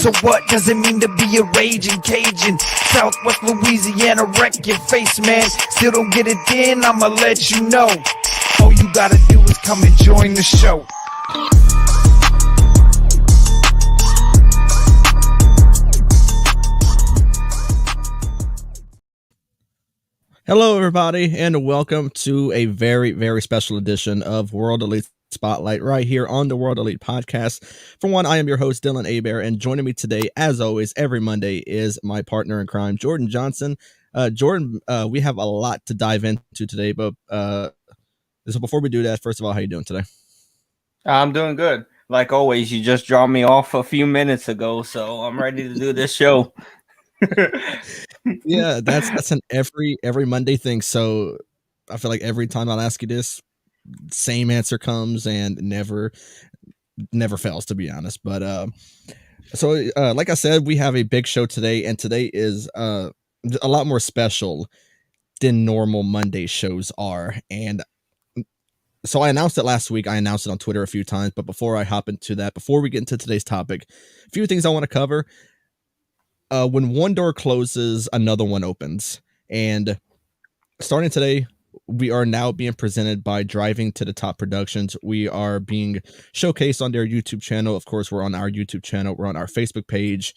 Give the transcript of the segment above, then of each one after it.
So what does it mean to be a raging Cajun? Southwest Louisiana, wreck your face, man. Still don't get it then, I'ma let you know. All you gotta do is come and join the show. Hello, everybody, and welcome to a very, very special edition of World Elite Spotlight right here on the World Elite Podcast. For one, I am your host, Dylan Abear, and joining me today, as always, every Monday is my partner in crime, Jordan Johnson. Jordan, we have a lot to dive into today, but so before we do that, first of all, how you doing today? I'm doing good. Like always, you just dropped me off a few minutes ago, so I'm ready to do this show. Yeah, that's an every Monday thing. So I feel like every time I'll ask you this, same answer comes and never fails, to be honest. But so like I said, we have a big show today, and today is a lot more special than normal Monday shows are. And so I announced it last week. I announced it on Twitter a few times, but before I hop into that, before we get into today's topic, a few things I want to cover. When one door closes, another one opens. And starting today, we are now being presented by Driving to the Top Productions. We are being showcased on their YouTube channel. Of course, we're on our YouTube channel. We're on our Facebook page.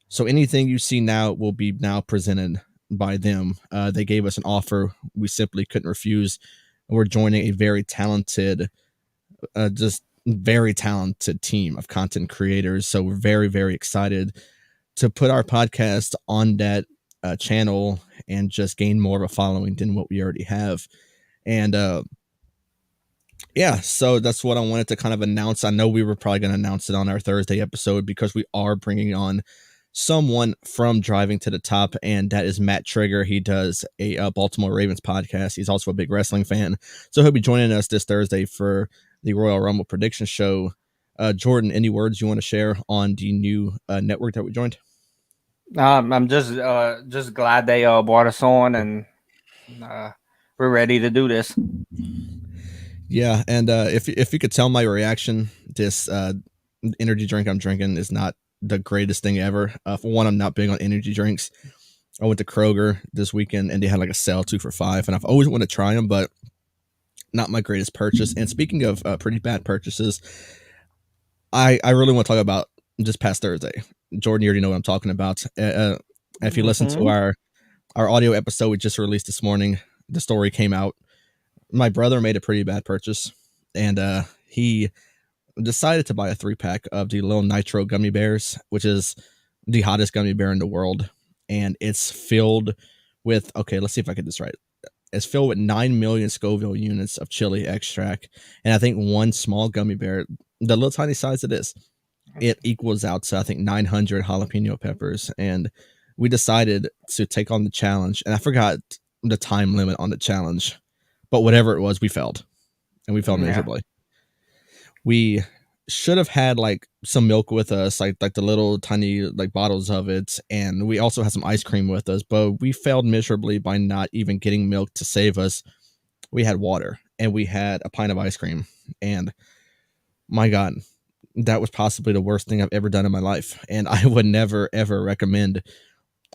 So anything you see now will be now presented by them. They gave us an offer we simply couldn't refuse. We're joining a very talented, just very talented team of content creators. So we're very, very excited to put our podcast on that channel and just gain more of a following than what we already have. And yeah, so that's what I wanted to kind of announce. I know we were probably going to announce it on our Thursday episode because we are bringing on someone from Driving to the Top, and that is Matt Trigger. He does a Baltimore Ravens podcast. He's also a big wrestling fan. So he'll be joining us this Thursday for the Royal Rumble prediction show. Jordan, any words you want to share on the new network that we joined? I'm just glad they brought us on, and we're ready to do this. Yeah, and if you could tell my reaction, this energy drink I'm drinking is not the greatest thing ever. For one, I'm not big on energy drinks. I went to Kroger this weekend, and they had like a sale 2 for $5, and I've always wanted to try them, but not my greatest purchase. And speaking of pretty bad purchases, I really want to talk about just past Thursday. Jordan, you already know what I'm talking about. If you listen to our audio episode we just released this morning, the story came out. My brother made a pretty bad purchase, and he decided to buy a 3-pack of the Little Nitro gummy bears, which is the hottest gummy bear in the world. And it's filled with, okay, let's see if I get this right. It's filled with 9 million Scoville units of chili extract. And I think one small gummy bear, the little tiny size it is, it equals out to, I think, 900 jalapeno peppers. And we decided to take on the challenge. And I forgot the time limit on the challenge, but whatever it was, we failed. And we failed miserably. We should have had like some milk with us, like the little tiny like bottles of it. And we also had some ice cream with us, but we failed miserably by not even getting milk to save us. We had water and we had a pint of ice cream. And my God, that was possibly the worst thing I've ever done in my life. And I would never, ever recommend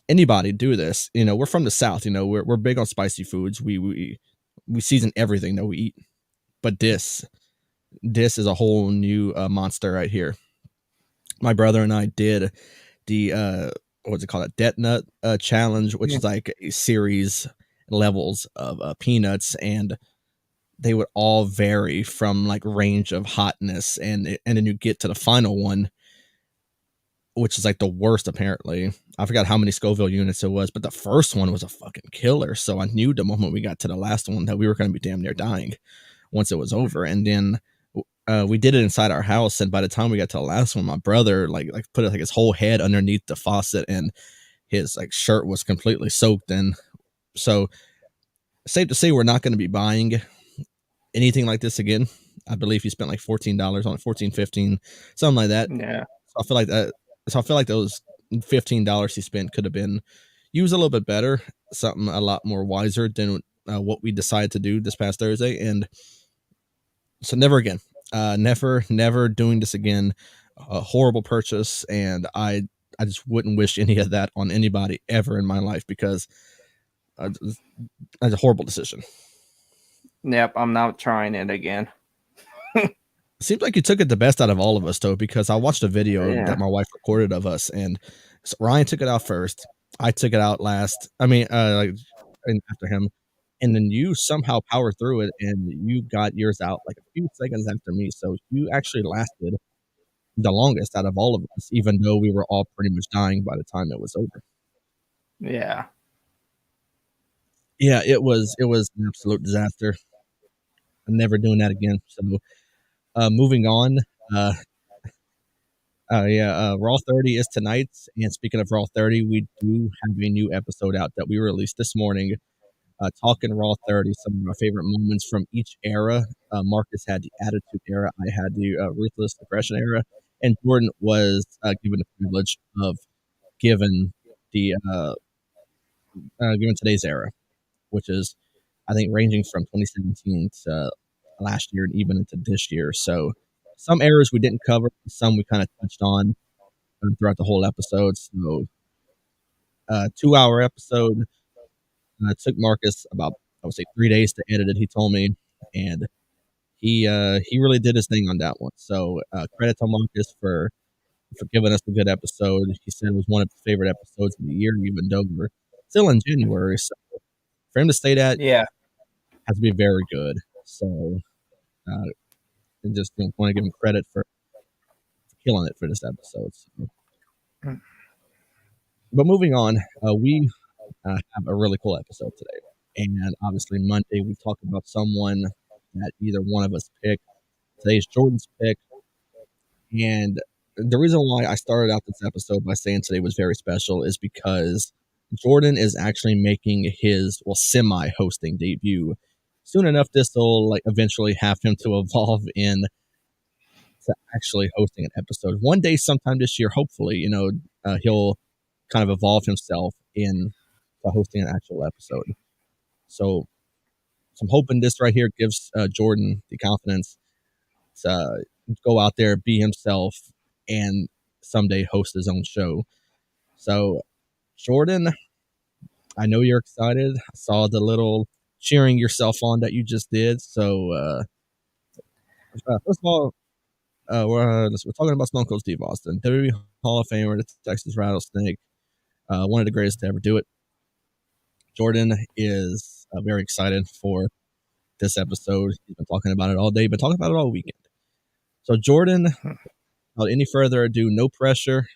anybody do this. You know, we're from the South, you know, we're big on spicy foods. We season everything that we eat, but this is a whole new monster right here. My brother and I did the, what's it called? A Death Nut challenge, which is like a series levels of peanuts, and they would all vary from like range of hotness, and then you get to the final one, which is like the worst apparently. I forgot how many Scoville units it was, but the first one was a fucking killer. So I knew the moment we got to the last one that we were going to be damn near dying once it was over. And then we did it inside our house, and by the time we got to the last one, my brother like put like his whole head underneath the faucet, and his like shirt was completely soaked in. So safe to say we're not going to be buying anything like this again. I believe he spent like $14 on it, 14, 15, something like that. Yeah. I feel like that. So I feel like those $15 he spent could have been used a little bit better, something a lot more wiser than what we decided to do this past Thursday. And so never again, never doing this again. a horrible purchase, and I just wouldn't wish any of that on anybody ever in my life because that's a horrible decision. Yep, I'm not trying it again. Seems like you took it the best out of all of us, though, because I watched a video Yeah. that my wife recorded of us, and so Ryan took it out first. I took it out last. I mean, like after him, and then you somehow powered through it, and you got yours out like a few seconds after me. So you actually lasted the longest out of all of us, even though we were all pretty much dying by the time it was over. Yeah. Yeah, it was an absolute disaster. I'm never doing that again. So, moving on. Uh, Raw 30 is tonight. And speaking of Raw 30, we do have a new episode out that we released this morning. Talking Raw 30, some of our favorite moments from each era. Marcus had the Attitude Era. I had the Ruthless Aggression Era. And Jordan was given the privilege of given the given today's era, which is, I think, ranging from 2017 to last year and even into this year. So some eras we didn't cover, some we kind of touched on throughout the whole episode. So 2-hour episode. Took Marcus about, I would say, 3 days to edit it. He told me, and he really did his thing on that one. So credit to Marcus for giving us a good episode. He said it was one of his favorite episodes of the year, even though we're still in January. So for him to say that, Yeah. has to be very good. So and just want to give him credit for killing it for this episode. So. But moving on, we have a really cool episode today. And obviously, Monday, we talk about someone that either one of us picked. Today's Jordan's pick. And the reason why I started out this episode by saying today was very special is because Jordan is actually making his, semi-hosting debut. Soon enough, this will eventually have him to evolve in to actually hosting an episode. One day, sometime this year, hopefully, he'll kind of evolve himself in to hosting an actual episode. So I'm hoping this right here gives Jordan the confidence to go out there, be himself, and someday host his own show. So, Jordan, I know you're excited. I saw the little cheering yourself on that you just did. So, first of all, we're talking about Stone Cold Steve Austin, WWE Hall of Famer, the Texas Rattlesnake, one of the greatest to ever do it. Jordan is very excited for this episode. He's been talking about it all day, been talking about it all weekend. So, Jordan, without any further ado, no pressure.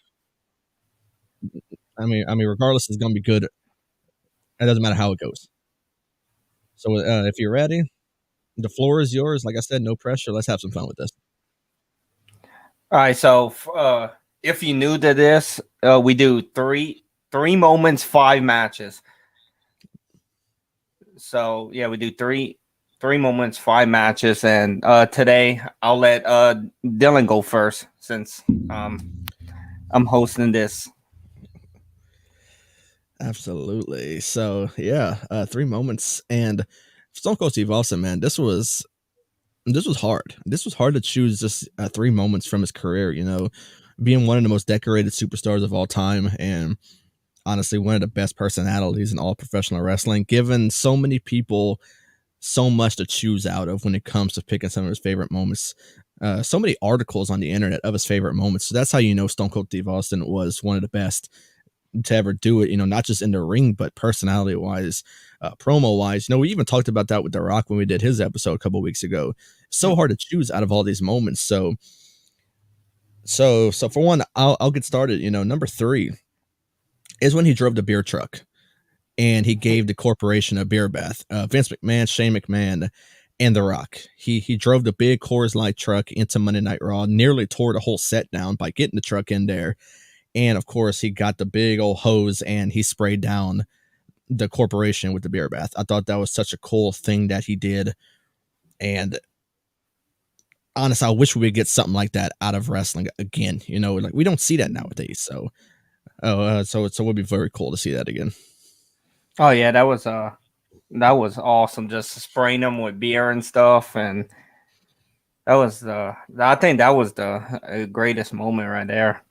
I mean, regardless, it's going to be good. It doesn't matter how it goes. So, if you're ready, the floor is yours. Like I said, no pressure. Let's have some fun with this. All right. So, if you're new to this, we do three moments, 5 matches. So yeah, we do three moments, 5 matches, and today I'll let Dylan go first since I'm hosting this. Absolutely. So yeah, 3 moments, and Stone Cold Steve Austin, man, this was hard. This was hard to choose just 3 moments from his career. Being one of the most decorated superstars of all time, and honestly, one of the best personalities in all professional wrestling, given so many people so much to choose out of when it comes to picking some of his favorite moments. So many articles on the internet of his favorite moments. So that's how you know Stone Cold Steve Austin was one of the best to ever do it, not just in the ring, but personality wise, promo wise. We even talked about that with The Rock when we did his episode a couple weeks ago. So hard to choose out of all these moments. So for one, I'll get started. Number 3 is when he drove the beer truck and he gave the corporation a beer bath. Vince McMahon, Shane McMahon, and The Rock. He drove the big Coors Light truck into Monday Night Raw, nearly tore the whole set down by getting the truck in there. And of course, he got the big old hose and he sprayed down the corporation with the beer bath. I thought that was such a cool thing that he did. And honestly, I wish we would get something like that out of wrestling again. We don't see that nowadays. So it would be very cool to see that again. Oh yeah, that was awesome. Just spraying them with beer and stuff, and That was the. I think that was the greatest moment right there.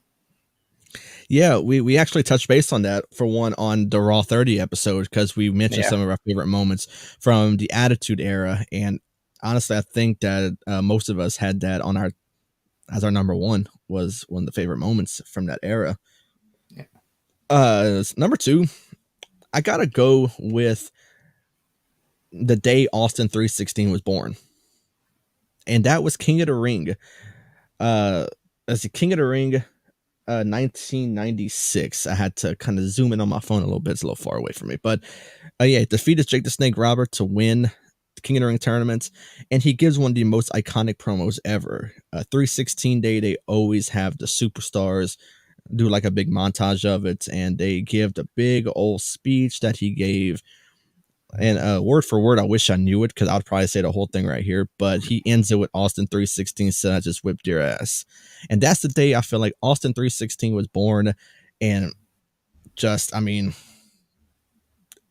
Yeah, we actually touched base on that for one on the Raw 30 episode because we mentioned Yeah. some of our favorite moments from the Attitude Era, and honestly, I think that most of us had that on our as our number one was one of the favorite moments from that era. Yeah. Number two, I gotta go with the day Austin 316 was born, and that was King of the Ring. As a King of the Ring, 1996. I had to kind of zoom in on my phone a little bit. It's a little far away from me, but yeah, defeated Jake the Snake Robert to win the King of the Ring tournament, and he gives one of the most iconic promos ever. 316 day, they always have the superstars do like a big montage of it, and they give the big old speech that he gave. And word for word, I wish I knew it because I'd probably say the whole thing right here. But he ends it with Austin 316 said, "I just whipped your ass," and that's the day I feel like Austin 316 was born. And just, I mean,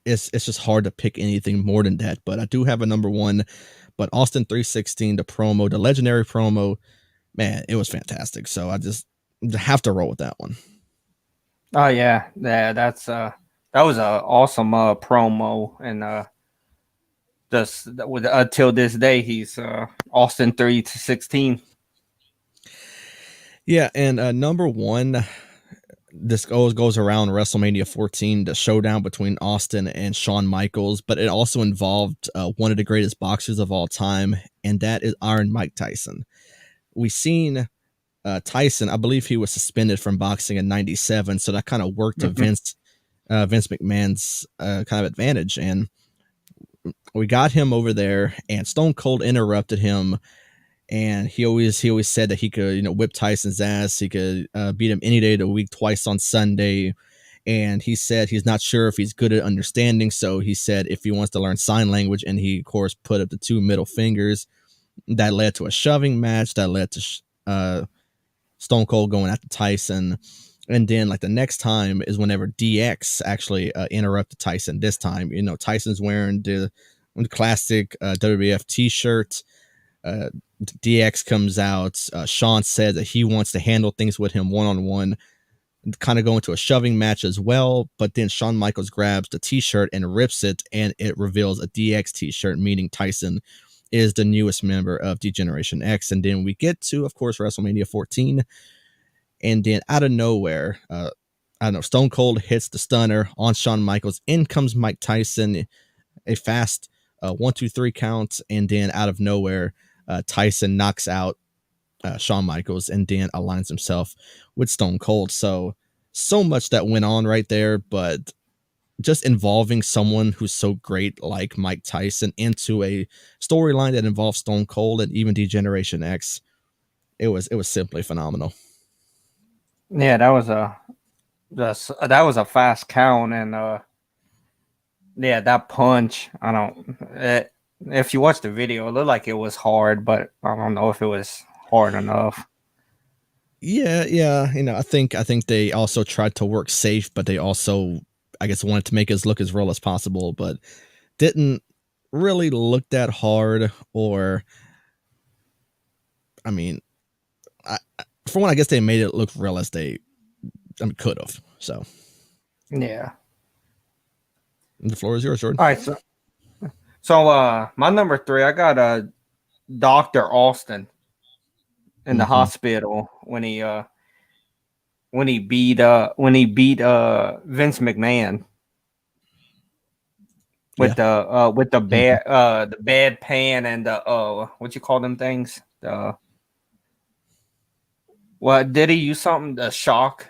it's just hard to pick anything more than that. But I do have a number one. But Austin 316, the promo, the legendary promo, man, it was fantastic. So I just have to roll with that one. Oh yeah, that's that was a awesome promo, and just with until this day he's Austin 316. Yeah, and number one, this goes around WrestleMania 14, the showdown between Austin and Shawn Michaels, but it also involved one of the greatest boxers of all time, and that is Iron Mike Tyson. We've seen Tyson, I believe he was suspended from boxing in '97, so that kind of worked to Vince McMahon's kind of advantage, and we got him over there, and Stone Cold interrupted him. And he always said that he could, whip Tyson's ass. He could beat him any day of the week, twice on Sunday. And he said he's not sure if he's good at understanding. So he said if he wants to learn sign language, and he, of course, put up the two middle fingers. That led to a shoving match. That led to Stone Cold going after Tyson. And then, like, the next time is whenever DX actually interrupted Tyson. This time, Tyson's wearing the classic WWF T-shirt. DX comes out. Shawn said that he wants to handle things with him one-on-one, kind of go into a shoving match as well. But then Shawn Michaels grabs the T-shirt and rips it, and it reveals a DX T-shirt, meaning Tyson is the newest member of D-Generation X. And then we get to, of course, WrestleMania 14, and then out of nowhere, I don't know, Stone Cold hits the stunner on Shawn Michaels. In comes Mike Tyson, a fast 1-2-3 count, and then out of nowhere, Tyson knocks out Shawn Michaels and then aligns himself with Stone Cold. So much that went on right there, but just involving someone who's so great like Mike Tyson into a storyline that involves Stone Cold and even D-Generation X, it was simply phenomenal. Yeah, that was a fast count, and yeah, that punch. If you watch the video, it looked like it was hard, but I don't know if it was hard enough. Yeah. I think they also tried to work safe, but they also, I guess, wanted to make us look as real as possible, but didn't really look that hard. Or, I mean, for one, I guess they made it look real as they, could have. So, yeah. The floor is yours, Jordan. All right, so my number three, I got Dr. Austin in the hospital when he beat Vince McMahon with the bad pan and the what you call them things? What did he use something? The shock.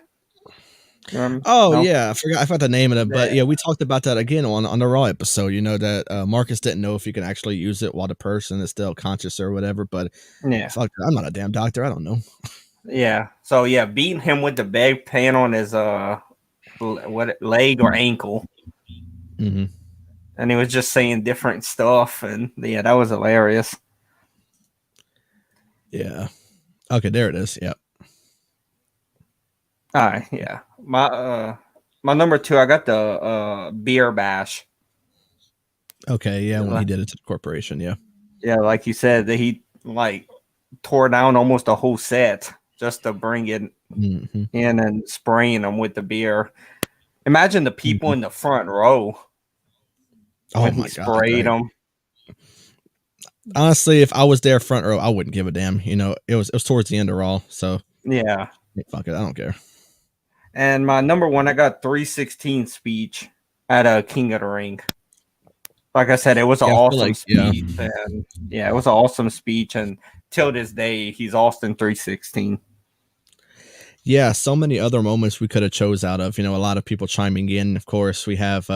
Oh, no? Yeah, I forgot the name of it, but yeah, we talked about that again on the Raw episode. That Marcus didn't know if you can actually use it while the person is still conscious or whatever. But yeah, fuck, I'm not a damn doctor. I don't know. Yeah, so yeah, beating him with the bag pan on his leg or ankle, and he was just saying different stuff, and yeah, that was hilarious. Yeah. Okay, there it is. Yep. All right, yeah. My number two, I got the beer bash. Okay, yeah, when he did it to the corporation, yeah. Yeah, like you said, that he like tore down almost a whole set just to bring it Mhm. in and spraying them with the beer. Imagine the people in the front row Oh when he my god! sprayed them. Honestly, if I was there front row, I wouldn't give a damn. You know, it was towards the end of Raw, so Yeah. fuck it, I don't care. And my number one, I got 316 speech at a King of the Ring. Like I said, it was an Yeah, I feel awesome like yeah, speech. And yeah, it was an awesome speech. And till this day, he's Austin 316. yeah. So many other moments we could have chose out of. You know, a lot of people chiming in. Of course, we have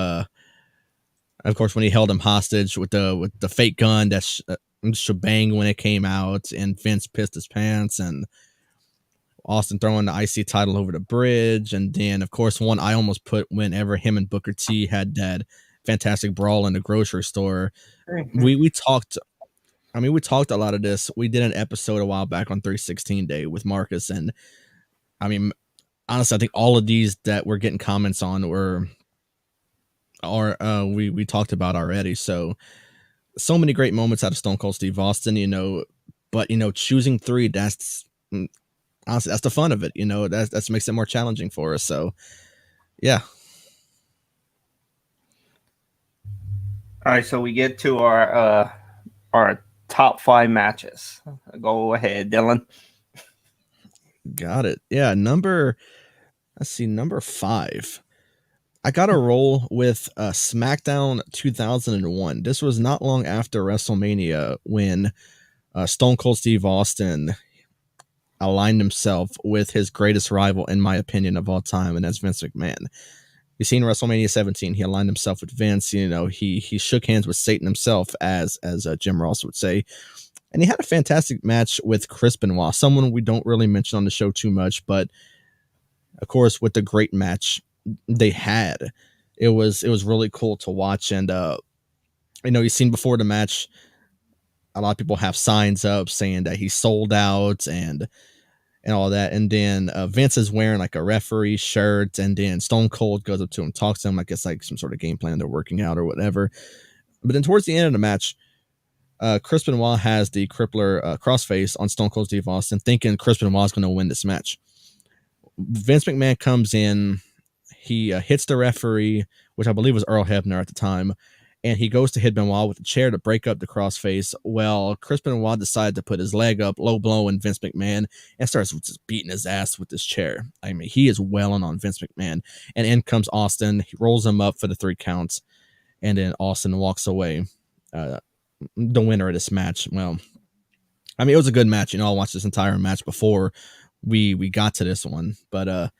of course when he held him hostage with the fake gun that's shebang when it came out, and Vince pissed his pants, and Austin throwing the IC title over the bridge, and then of course one I almost put whenever him and Booker T had that fantastic brawl in the grocery store. We talked. I mean, we talked a lot of this. We did an episode a while back on 316 Day with Marcus, and I mean, honestly, I think all of these that we're getting comments on we talked about already. So many great moments out of Stone Cold Steve Austin, you know. But you know, choosing three, honestly, that's the fun of it. You know, that's makes it more challenging for us. So yeah. All right, so we get to our top 5 matches. Go ahead, Dylan. Got it. Yeah, number 5. I got a roll with SmackDown 2001. This was not long after WrestleMania when Stone Cold Steve Austin aligned himself with his greatest rival, in my opinion, of all time, and that's Vince McMahon. You seen WrestleMania 17, he aligned himself with Vince. You know, he shook hands with Satan himself, as Jim Ross would say. And he had a fantastic match with Chris Benoit, someone we don't really mention on the show too much, but of course, with the great match they had, it was really cool to watch. And you know, you've seen before the match, a lot of people have signs up saying that he sold out and all that. And then Vince is wearing like a referee shirt, and then Stone Cold goes up to him, talks to him like it's like some sort of game plan they're working out or whatever. But then towards the end of the match, Chris Benoit has the crippler crossface on Stone Cold Steve Austin, thinking Chris Benoit is going to win this match. Vince McMahon comes in, he hits the referee, which I believe was Earl Hebner at the time, and he goes to hit Benoit with a chair to break up the crossface. Well, Chris Benoit decided to put his leg up, low blowing Vince McMahon, and starts just beating his ass with this chair. I mean, he is welling on Vince McMahon. And in comes Austin. He rolls him up for the 3 counts, and then Austin walks away, the winner of this match. Well, I mean, it was a good match. You know, I watched this entire match before we got to this one, but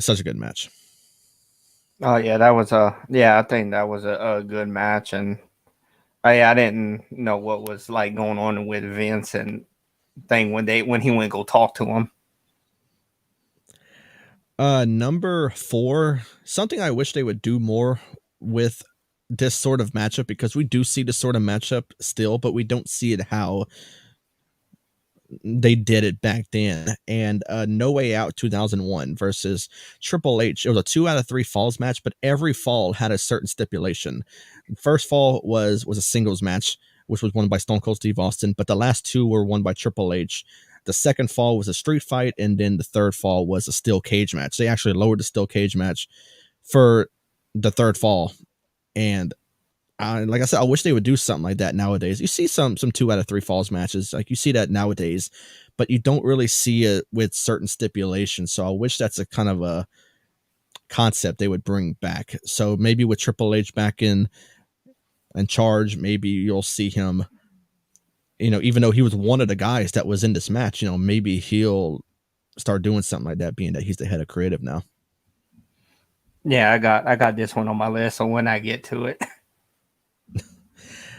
such a good match. Oh yeah, that was I think that was a good match. And I didn't know what was like going on with Vince and thing when he went to go talk to him. Number 4, something I wish they would do more with this sort of matchup, because we do see this sort of matchup still, but we don't see it how they did it back then. And No Way Out 2001 versus Triple H. It was a 2 out of 3 falls match, but every fall had a certain stipulation. First fall was a singles match, which was won by Stone Cold Steve Austin, but the last 2 were won by Triple H. The second fall was a street fight, and then the third fall was a steel cage match. They actually lowered the steel cage match for the third fall. And like I said, I wish they would do something like that nowadays. You see some 2 out of 3 falls matches, like you see that nowadays, but you don't really see it with certain stipulations. So I wish that's a kind of a concept they would bring back. So maybe with Triple H back in charge, maybe you'll see him, you know, even though he was one of the guys that was in this match, you know, maybe he'll start doing something like that, being that he's the head of creative now. Yeah, I got this one on my list, so when I get to it.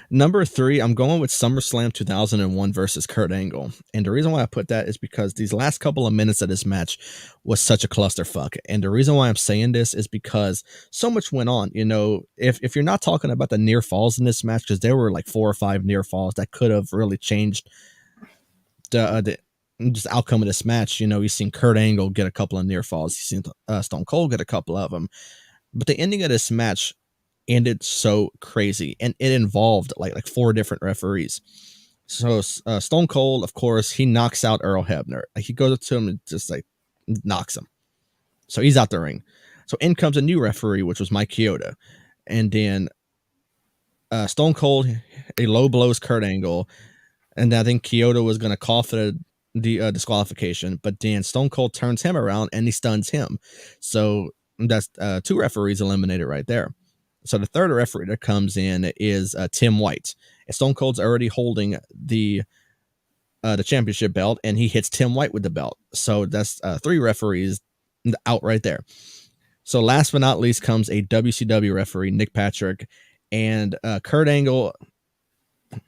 Number 3, I'm going with SummerSlam 2001 versus Kurt Angle. And the reason why I put that is because these last couple of minutes of this match was such a clusterfuck. And the reason why I'm saying this is because so much went on. You know, if you're not talking about the near falls in this match, because there were like 4 or 5 near falls that could have really changed the just outcome of this match. You know, you've seen Kurt Angle get a couple of near falls. You've seen Stone Cold get a couple of them. But the ending of this match ended so crazy, and it involved like 4 different referees. So Stone Cold, of course, he knocks out Earl Hebner. Like, he goes up to him and just like knocks him. So he's out the ring. So in comes a new referee, which was Mike Chioda. And then Stone Cold, a low blows Kurt Angle. And I think Chioda was going to call for the disqualification. But then Stone Cold turns him around and he stuns him. So that's 2 referees eliminated right there. So the third referee that comes in is Tim White. And Stone Cold's already holding the championship belt, and he hits Tim White with the belt. So that's 3 referees out right there. So last but not least comes a WCW referee, Nick Patrick, and Kurt Angle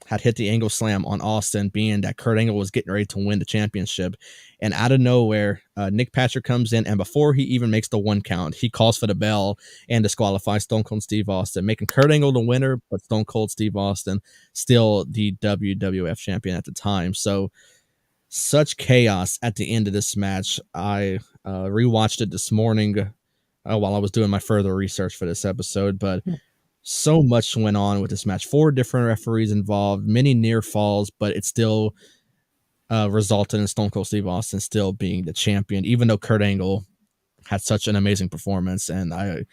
had hit the Angle Slam on Austin, being that Kurt Angle was getting ready to win the championship. And out of nowhere, Nick Patrick comes in, and before he even makes the 1 count, he calls for the bell and disqualifies Stone Cold Steve Austin, making Kurt Angle the winner, but Stone Cold Steve Austin still the WWF champion at the time. So such chaos at the end of this match. I rewatched it this morning while I was doing my further research for this episode, but so much went on with this match. 4 different referees involved, many near falls, but it still resulted in Stone Cold Steve Austin still being the champion, even though Kurt Angle had such an amazing performance. And I,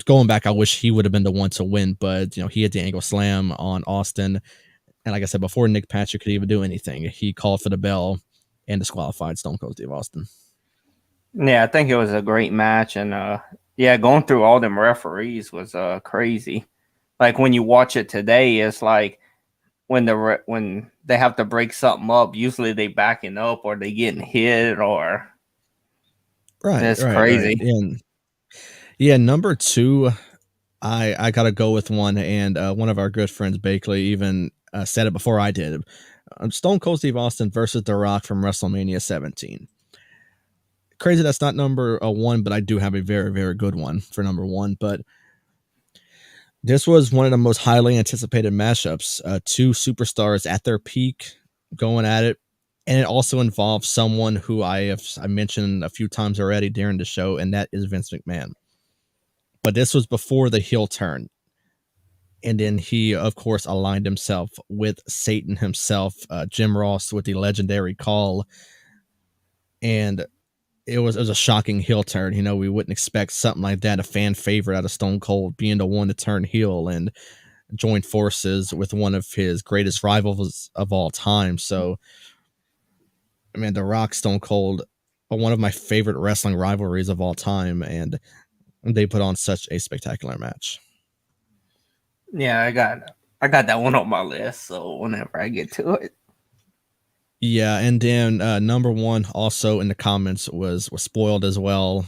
going back, I wish he would have been the one to win, but he had the Angle Slam on Austin. And like I said, before Nick Patrick could even do anything, he called for the bell and disqualified Stone Cold Steve Austin. Yeah, I think it was a great match, and going through all them referees was crazy. Like when you watch it today, it's like when they have to break something up, usually they backing up or they getting hit or it's crazy. Right. And yeah, number 2, I gotta go with one, and one of our good friends, Bakley, even said it before I did. Stone Cold Steve Austin versus The Rock from WrestleMania 17. Crazy that's not number 1, but I do have a very, very good one for number 1. But this was one of the most highly anticipated matchups. 2 superstars at their peak going at it. And it also involves someone who I mentioned a few times already during the show, and that is Vince McMahon. But this was before the heel turn. And then he, of course, aligned himself with Satan himself, Jim Ross, with the legendary call. And it was a shocking heel turn. We wouldn't expect something like that, a fan favorite out of Stone Cold being the one to turn heel and join forces with one of his greatest rivals of all time. So, I mean, The Rock, Stone Cold are one of my favorite wrestling rivalries of all time, and they put on such a spectacular match. Yeah, I got that one on my list, so whenever I get to it. Yeah, and then number 1 also in the comments was spoiled as well.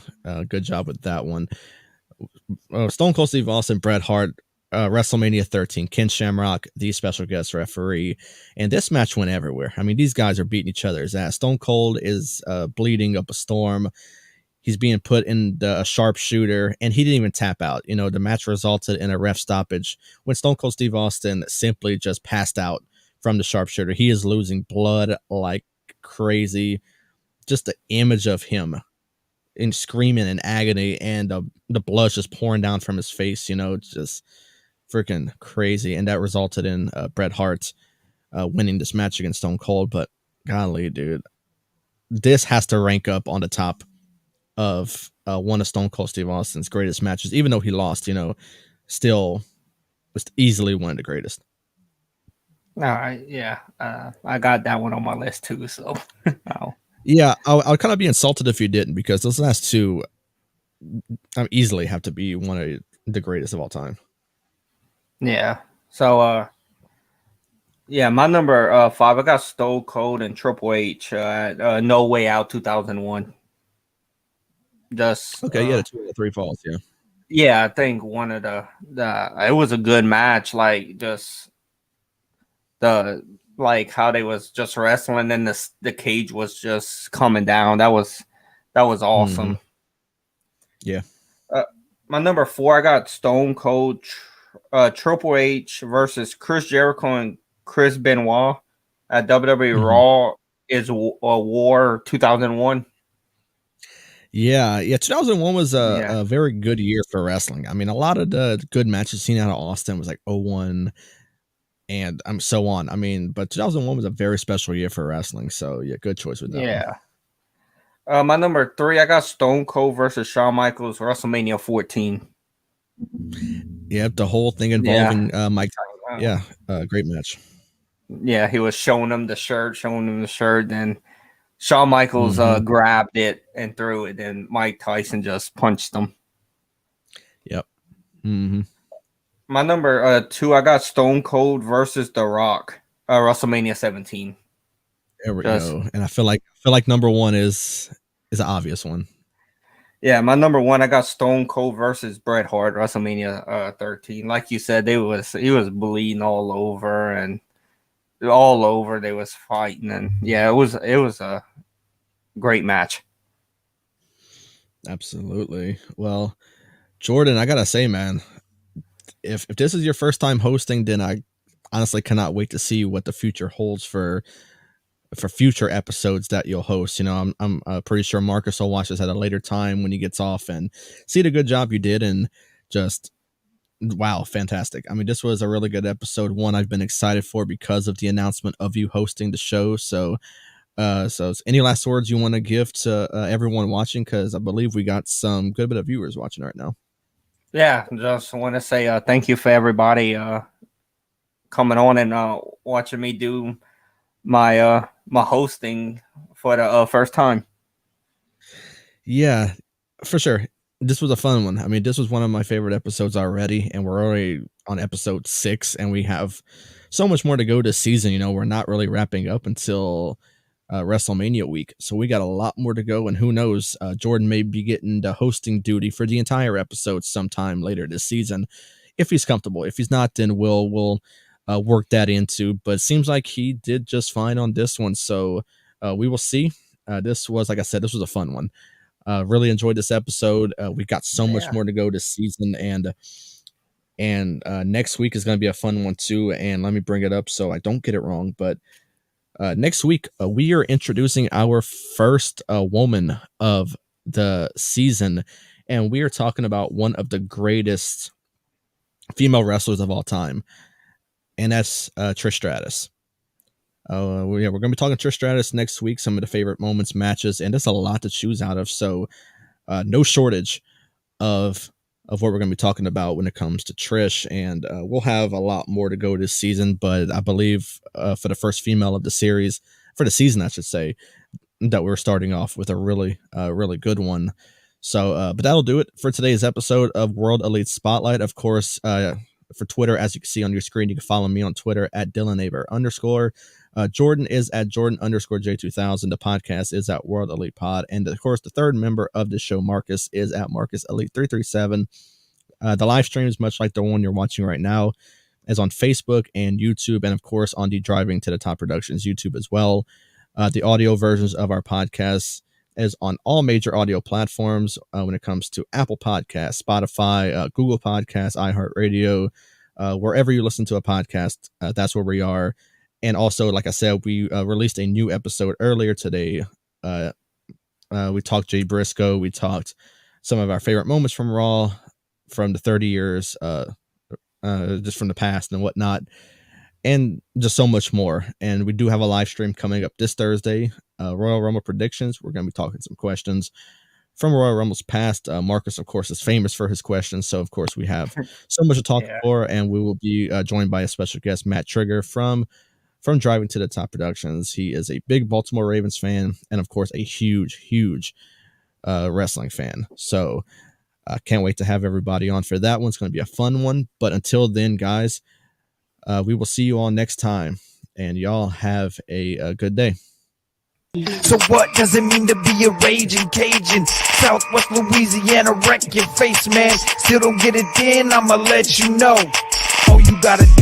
Good job with that one. Stone Cold Steve Austin, Bret Hart, WrestleMania 13, Ken Shamrock, the special guest referee. And this match went everywhere. I mean, these guys are beating each other's ass. Stone Cold is bleeding up a storm. He's being put in the sharpshooter, and he didn't even tap out. The match resulted in a ref stoppage when Stone Cold Steve Austin simply just passed out from the sharpshooter. He is losing blood like crazy. Just the image of him in screaming in agony, and the blood just pouring down from his face, just freaking crazy. And that resulted in Bret Hart winning this match against Stone Cold. But golly, dude, this has to rank up on the top of one of Stone Cold Steve Austin's greatest matches. Even though he lost, still was easily one of the greatest. All right, yeah, I got that one on my list too. So, yeah, I'd kind of be insulted if you didn't, because those last 2 easily have to be one of the greatest of all time. Yeah. So, my number 5, I got Stone Cold and Triple H. No Way Out 2001. Just okay, yeah, the 2 of the 3 falls, yeah. Yeah, I think one of the it was a good match. Like just how they was just wrestling, and the cage was just coming down. That was awesome. Mm-hmm. Yeah. My number 4, I got Stone Cold, Triple H versus Chris Jericho and Chris Benoit at WWE Raw is a War 2001. Yeah, 2001 was a very good year for wrestling. I mean, a lot of the good matches seen out of Austin was like 01, and I'm so on. I mean, but 2001 was a very special year for wrestling. So yeah, good choice with that. Yeah. My number 3, I got Stone Cold versus Shawn Michaels, WrestleMania 14. Yep, the whole thing involving Mike. Yeah, great match. Yeah, he was showing him the shirt, then Shawn Michaels grabbed it and threw it, and Mike Tyson just punched him. Yep. Mm-hmm. My number 2, I got Stone Cold versus The Rock, WrestleMania 17. There we go. And I feel like number 1 is an obvious one. Yeah, my number 1, I got Stone Cold versus Bret Hart, WrestleMania 13. Like you said, he was bleeding all over, and they was fighting, and yeah, it was a great match. Absolutely. Well, Jordan, I gotta say, man, if this is your first time hosting, then I honestly cannot wait to see what the future holds for future episodes that you'll host. You know, I'm pretty sure Marcus will watch this at a later time when he gets off and see the good job you did, and just wow, fantastic. I mean, this was a really good episode, one I've been excited for because of the announcement of you hosting the show. So any last words you want to give to everyone watching, because I believe we got some good bit of viewers watching right now. Yeah, just want to say thank you for everybody coming on and watching me do my my hosting for the first time. Yeah, for sure. This was a fun one. I mean, this was one of my favorite episodes already, and we're already on episode 6, and we have so much more to go this season. You know, we're not really wrapping up until WrestleMania week, so we got a lot more to go, and who knows, Jordan may be getting the hosting duty for the entire episode sometime later this season, if he's comfortable. If he's not, then we'll work that into, but it seems like he did just fine on this one, so we will see. This was, like I said, this was a fun one. Really enjoyed this episode. We got so much more to go this season, and next week is going to be a fun one too. And let me bring it up so I don't get it wrong, but next week we are introducing our first woman of the season, and we are talking about one of the greatest female wrestlers of all time, and that's Trish Stratus. We're going to be talking Trish Stratus next week, some of the favorite moments, matches, and there's a lot to choose out of. So no shortage of what we're going to be talking about when it comes to Trish, and we'll have a lot more to go this season. But I believe for the first female of the series, for the season, I should say, that we're starting off with a really good one. So, but that'll do it for today's episode of World Elite Spotlight. Of course, for Twitter, as you can see on your screen, you can follow me on Twitter at DylanAver_. Jordan is at Jordan_J2000. The podcast is at World Elite Pod. And of course, the third member of the show, Marcus, is at Marcus Elite 337. The live streams, much like the one you're watching right now, is on Facebook and YouTube, and of course on the Driving to the Top Productions YouTube as well. The audio versions of our podcasts is on all major audio platforms when it comes to Apple Podcasts, Spotify, Google Podcasts, iHeartRadio, wherever you listen to a podcast, that's where we are. And also, like I said, we released a new episode earlier today. We talked Jay Briscoe. We talked some of our favorite moments from Raw from the 30 years, just from the past and whatnot, and just so much more. And we do have a live stream coming up this Thursday, Royal Rumble predictions. We're going to be talking some questions from Royal Rumble's past. Marcus, of course, is famous for his questions. So, of course, we have so much to talk for, and we will be joined by a special guest, Matt Trigger from Driving to the Top Productions. He is a big Baltimore Ravens fan, and of course a huge wrestling fan. So I can't wait to have everybody on for that one. It's going to be a fun one. But until then, guys, we will see you all next time, and y'all have a good day. So what does it mean to be a raging Cajun? Southwest Louisiana, wreck your face, man. Still don't get it, then I'ma let you know. All you gotta do